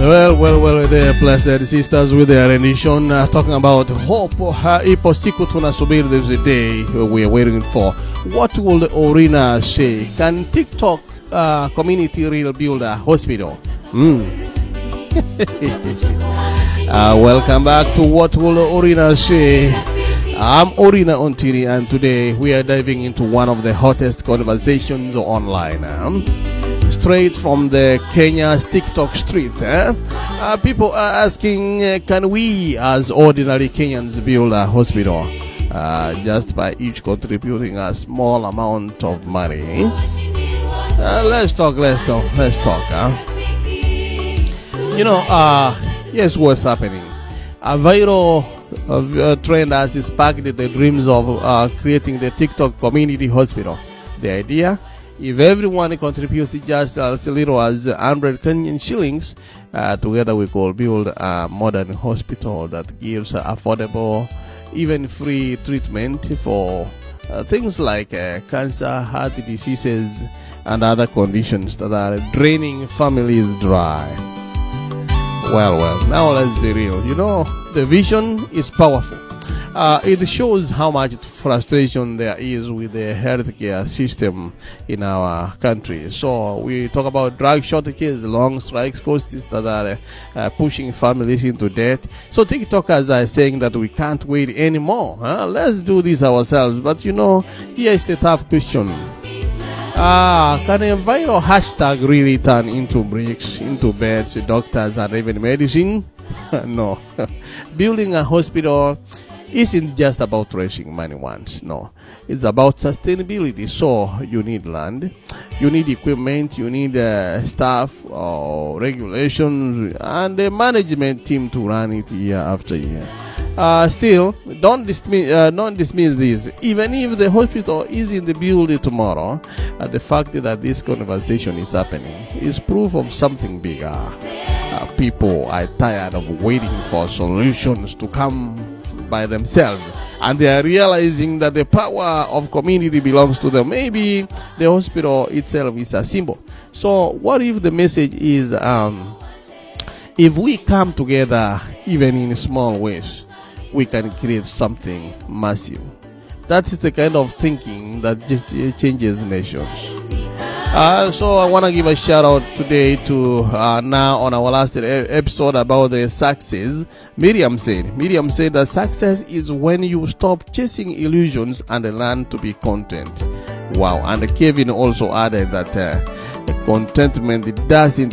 Well, there, blessed sisters with their rendition talking about hope. Ipo siku tunasubiri, there's a day we are waiting for. What will Orina say? Can TikTok community real build a hospital? Welcome back to What Will Orina Say. I'm Orina Ontiri, and today we are diving into one of the hottest conversations online. Straight from the Kenya's TikTok streets. People are asking, can we as ordinary Kenyans build a hospital just by each contributing a small amount of money? Let's talk. Here's what's happening. A viral trend has sparked the dreams of creating the TikTok community hospital. The idea: if everyone contributes just as little as 100 Kenyan shillings, together we could build a modern hospital that gives affordable, even free treatment for things like cancer, heart diseases, and other conditions that are draining families dry. Well, now let's be real. The vision is powerful. It shows how much frustration there is with the healthcare system in our country. So we talk about drug shortages, long strikes, costs that are pushing families into debt. So TikTokers are saying that we can't wait anymore. Let's do this ourselves. But here is the tough question. Can a viral hashtag really turn into bricks, into beds, doctors, and even medicine? No. Building a hospital isn't just about raising money once. No, it's about sustainability. So you need land, you need equipment, you need staff, regulations, and a management team to run it year after year. Still, don't dismiss this. Even if the hospital is in the building tomorrow, the fact that this conversation is happening is proof of something bigger. People are tired of waiting for solutions to come by themselves, and they are realizing that the power of community belongs to them. Maybe the hospital itself is a symbol. So what if the message is if we come together even in small ways, we can create something massive? That is the kind of thinking that changes nations. So I want to give a shout out today to now on our last episode about the success. Miriam said that success is when you stop chasing illusions and learn to be content. Wow. And Kevin also added that contentment doesn't